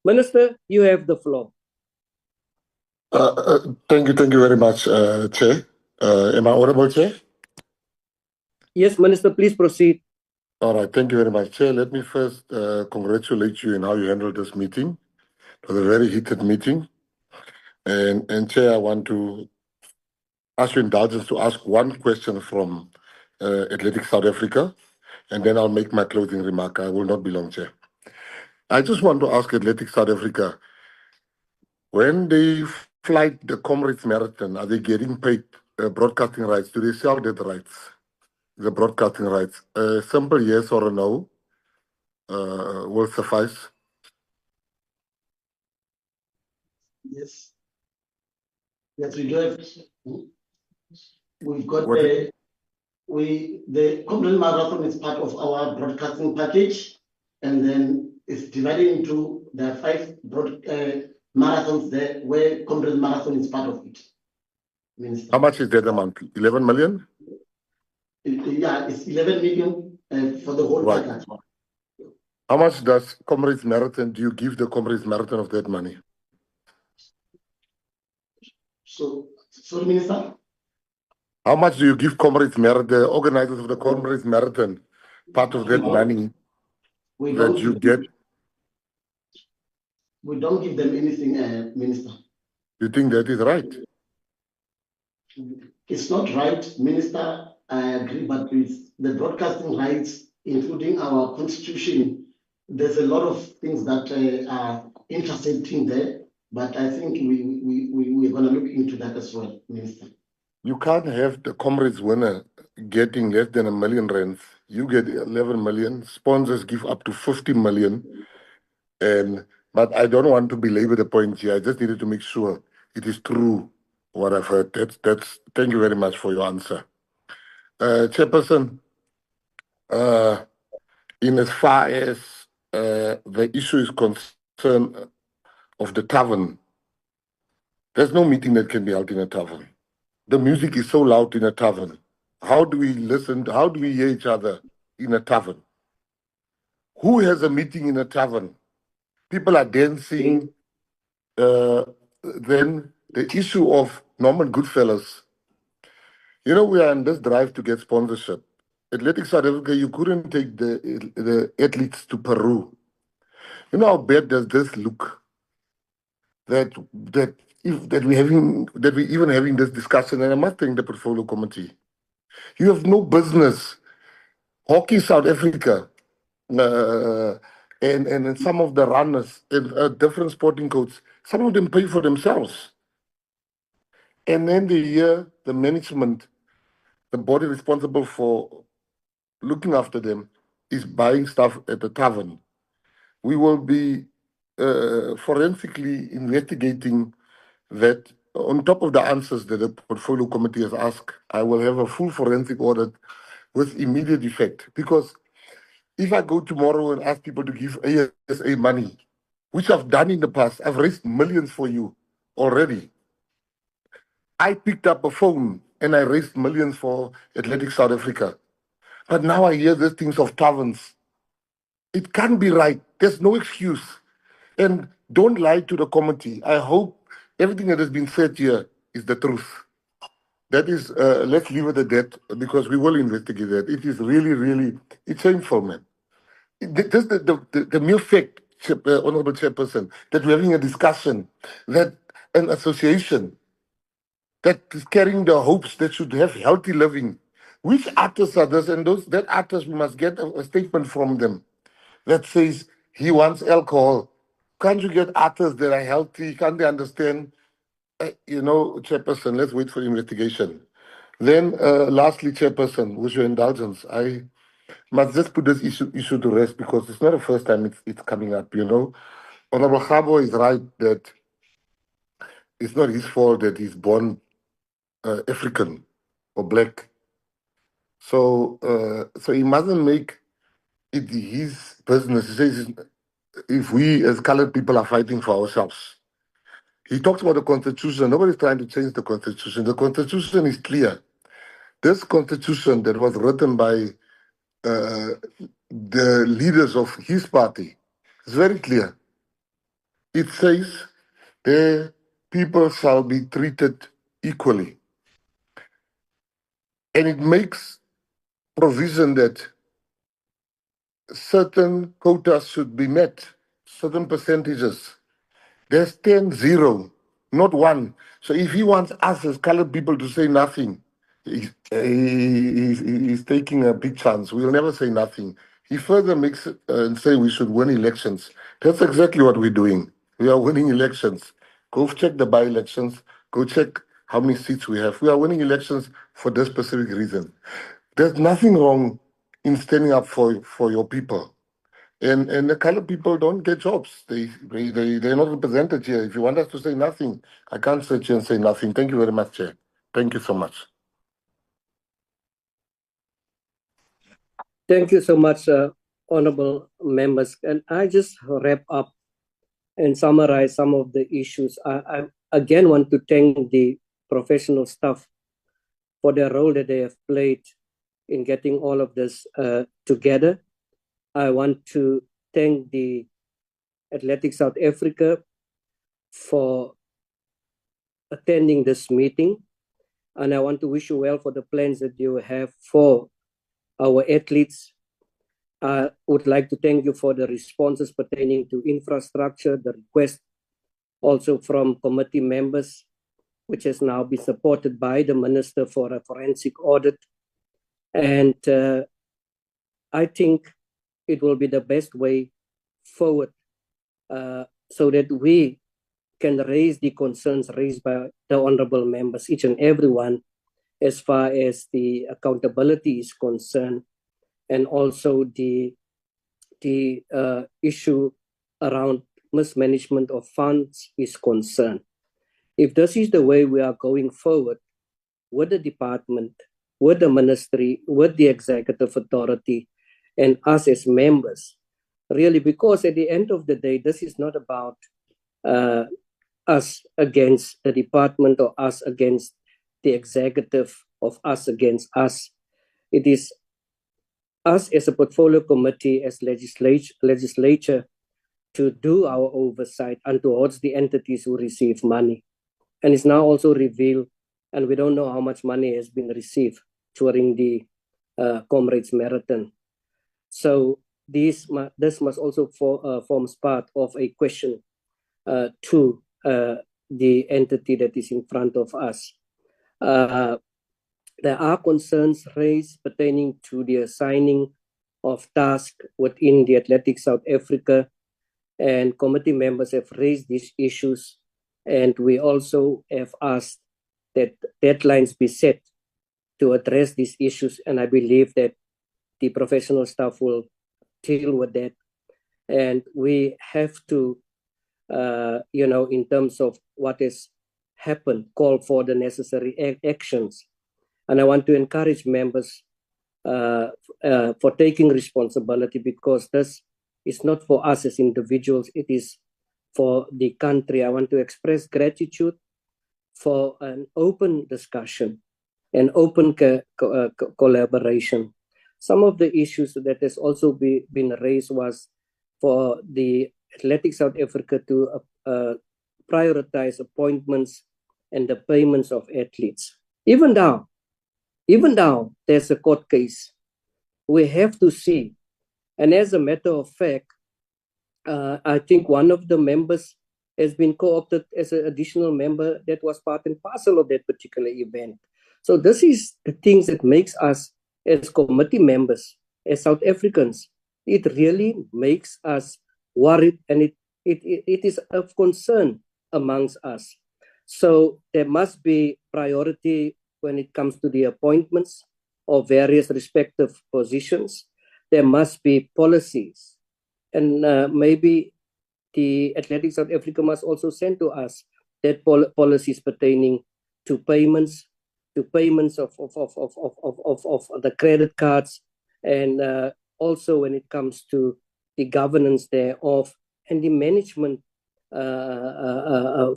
Minister, you have the floor. Thank you very much, Chair. Am I audible, Chair? Yes, Minister, please proceed. All right, thank you very much, Chair. Let me first congratulate you in how you handled this meeting. It was a very heated meeting. And Chair, I want to ask your indulgence to ask one question from Athletic South Africa, and then I'll make my closing remark. I will not be long, Chair. I just want to ask Athletic South Africa, when they fly the Comrades Marathon, are they getting paid broadcasting rights? Do they sell that rights? The broadcasting rights. A simple yes or a no will suffice. Yes. Yes, we do have. We've got What the Comrade Marathon is part of our broadcasting package, and then it's divided into the 5 marathons there, where Comrade Marathon is part of it. Minister. How much is that amount? 11 million? Yeah, it's 11 million for the whole Right. package. How much does Comrades Marathon, do you give the Comrades Marathon of that money? So, sorry, Minister? How much do you give Comrades Marathon, the organizers of the Comrades Marathon, part of that money that you get? We don't give them anything, Minister. You think that is right? It's not right, Minister. I agree, but with the broadcasting rights, including our constitution, there's a lot of things that are intersecting there. But I think we're going to look into that as well, Minister. You can't have the Comrades winner getting less than R1 million. You get 11 million. Sponsors give up to 50 million. But I don't want to belabor the point here. I just needed to make sure it is true what I've heard. Thank you very much for your answer. Chairperson, in as far as the issue is concerned of the tavern, there's no meeting that can be held in a tavern. The music is so loud in a tavern. How do we listen? How do we hear each other in a tavern? Who has a meeting in a tavern? People are dancing. Then the issue of Norman Goodfellas. You know, we are on this drive to get sponsorship. Athletics South Africa, you couldn't take the athletes to Peru. You know how bad does this look? That we even having this discussion, and I must thank the portfolio committee. You have no business. Hockey South Africa, and some of the runners and different sporting codes, some of them pay for themselves. And then the year, the management, the body responsible for looking after them is buying stuff at the tavern. We will be forensically investigating that. On top of the answers that the portfolio committee has asked, I will have a full forensic audit with immediate effect. Because if I go tomorrow and ask people to give ASA money, which I've done in the past, I've raised millions for you already. I picked up a phone and I raised millions for Athletic South Africa. But now I hear these things of taverns. It can't be right. There's no excuse. And don't lie to the committee. I hope everything that has been said here is the truth. That is, let's leave it at that because we will investigate that. It is really, it's shameful, man. Just the mere fact, Honorable Chairperson, that we're having a discussion, that an association that is carrying the hopes that should have healthy living. Which artists are those? And that artists, we must get a statement from them that says he wants alcohol. Can't you get artists that are healthy? Can't they understand? Chairperson, let's wait for investigation. Then, lastly, Chairperson, with your indulgence, I must just put this issue to rest because it's not the first time it's coming up. Honorable Khabo is right that it's not his fault that he's born African or black. So he mustn't make it his business. He says if we as colored people are fighting for ourselves. He talks about the Constitution. Nobody's trying to change the Constitution. The Constitution is clear. This Constitution that was written by the leaders of his party is very clear. it says the people shall be treated equally. And it makes provision that certain quotas should be met, certain percentages. There's 10-0, not one. So if he wants us as colored people to say nothing, he's taking a big chance. We'll never say nothing. He further makes it and say we should win elections. That's exactly what we're doing. We are winning elections. Go check the by-elections. Go check how many seats we have. We are winning elections for this specific reason. There's nothing wrong in standing up for your people. And the colored people don't get jobs. They're not represented here. If you want us to say nothing, I can't sit here and say nothing. Thank you very much, Chair. Thank you so much. Thank you so much, honorable members. And I just wrap up and summarize some of the issues. I again want to thank the professional staff for the role that they have played in getting all of this together. I want to thank the Athletics South Africa for attending this meeting. And I want to wish you well for the plans that you have for our athletes. I would like to thank you for the responses pertaining to infrastructure, the request also from committee members, which has now been supported by the Minister for a forensic audit. And I think it will be the best way forward so that we can raise the concerns raised by the honorable members, each and every one, as far as the accountability is concerned, and also the issue around mismanagement of funds is concerned. If this is the way we are going forward with the department, with the ministry, with the executive authority, and us as members, really, because at the end of the day, this is not about us against the department or us against the executive of us against us. It is us as a portfolio committee, as legislature, to do our oversight and towards the entities who receive money. And it's now also revealed, and we don't know how much money has been received during the Comrades Marathon. So this must also forms part of a question to the entity that is in front of us. There are concerns raised pertaining to the assigning of tasks within the Athletics South Africa, and committee members have raised these issues, and we also have asked that deadlines be set to address these issues, and I believe that the professional staff will deal with that. And we have to, in terms of what has happened, call for the necessary actions. And I want to encourage members for taking responsibility, because this is not for us as individuals, it is for the country. I want to express gratitude for an open discussion and open collaboration. Some of the issues that has also been raised was for the Athletics South Africa to prioritize appointments and the payments of athletes. Even now there's a court case, we have to see. And as a matter of fact, I think one of the members has been co-opted as an additional member that was part and parcel of that particular event. So this is the things that makes us as committee members, as South Africans, it really makes us worried, and it is of concern amongst us. So there must be priority when it comes to the appointments of various respective positions. There must be policies, and maybe the Athletics South Africa must also send to us that policies pertaining to payments of the credit cards, and also when it comes to the governance thereof and the management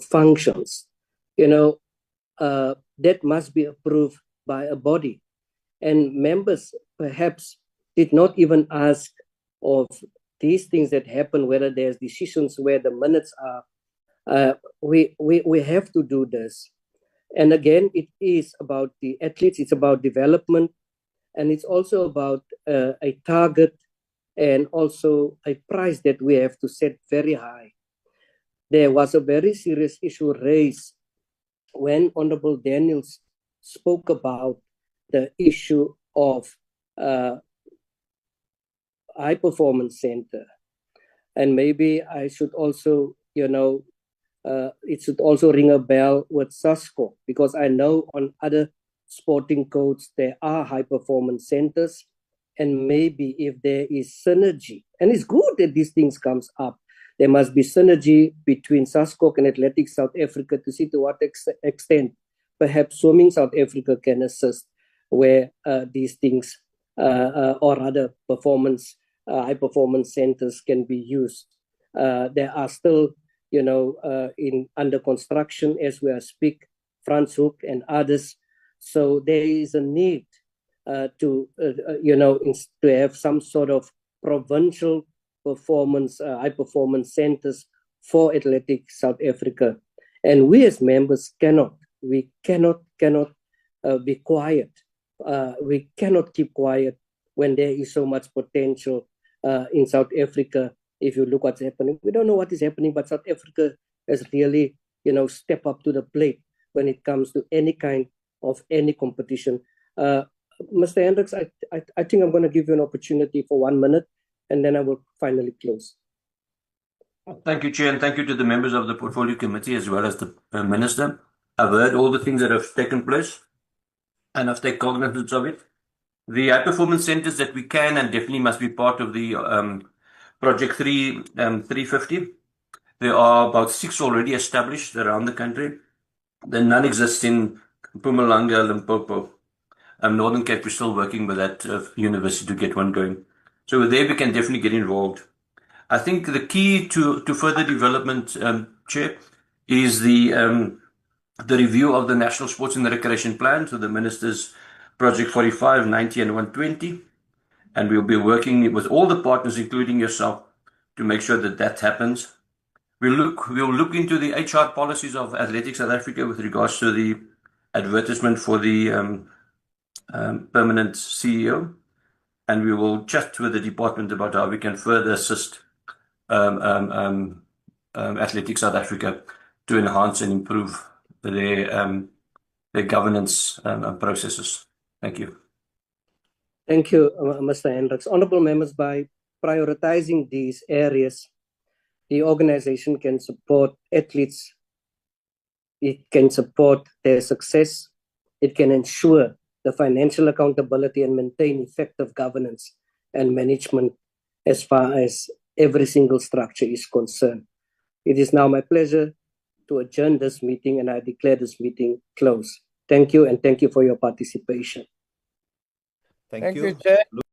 functions. That must be approved by a body, and members perhaps did not even ask of these things that happen, whether there's decisions where the minutes are, we have to do this. And again, it is about the athletes, it's about development, and it's also about a target and also a price that we have to set very high. There was a very serious issue raised when Honorable Daniels spoke about the issue of high performance center. And maybe I should also, it should also ring a bell with SASCO, because I know on other sporting codes there are high performance centers, and maybe if there is synergy, and it's good that these things comes up, there must be synergy between SASCO and Athletics South Africa to see to what extent perhaps Swimming South Africa can assist where these things or other high performance centers can be used. There are still, under construction as we speak, Franz Hoek and others. So there is a need to have some sort of provincial high performance centers for Athletics South Africa. And we as members cannot be quiet. We cannot keep quiet when there is so much potential in South Africa. If you look what's happening, we don't know what is happening, but South Africa has really, stepped up to the plate when it comes to any kind of any competition. Mr. Hendricks, I think I'm going to give you an opportunity for 1 minute, and then I will finally close. Thank you, Chair, and thank you to the members of the Portfolio Committee as well as the Minister. I've heard all the things that have taken place, and I've taken cognizance of it. The high performance centers that we can and definitely must be part of the Project 350. There are about 6 already established around the country. Then none exists in Mpumalanga, Limpopo. Northern Cape, we're still working with that university to get one going. So there we can definitely get involved. I think the key to further development, Chair, is the review of the National Sports and Recreation Plan, so the Minister's Project 45, 90 and 120. And we'll be working with all the partners, including yourself, to make sure that that happens. We'll look into the HR policies of Athletics South Africa with regards to the advertisement for the permanent CEO. And we will chat with the department about how we can further assist Athletics South Africa to enhance and improve their governance processes. Thank you. Thank you, Mr. Hendricks. Honorable members, by prioritizing these areas, the organization can support athletes, it can support their success, it can ensure the financial accountability and maintain effective governance and management as far as every single structure is concerned. It is now my pleasure to adjourn this meeting, and I declare this meeting closed. Thank you, and thank you for your participation. Thank you, Chair.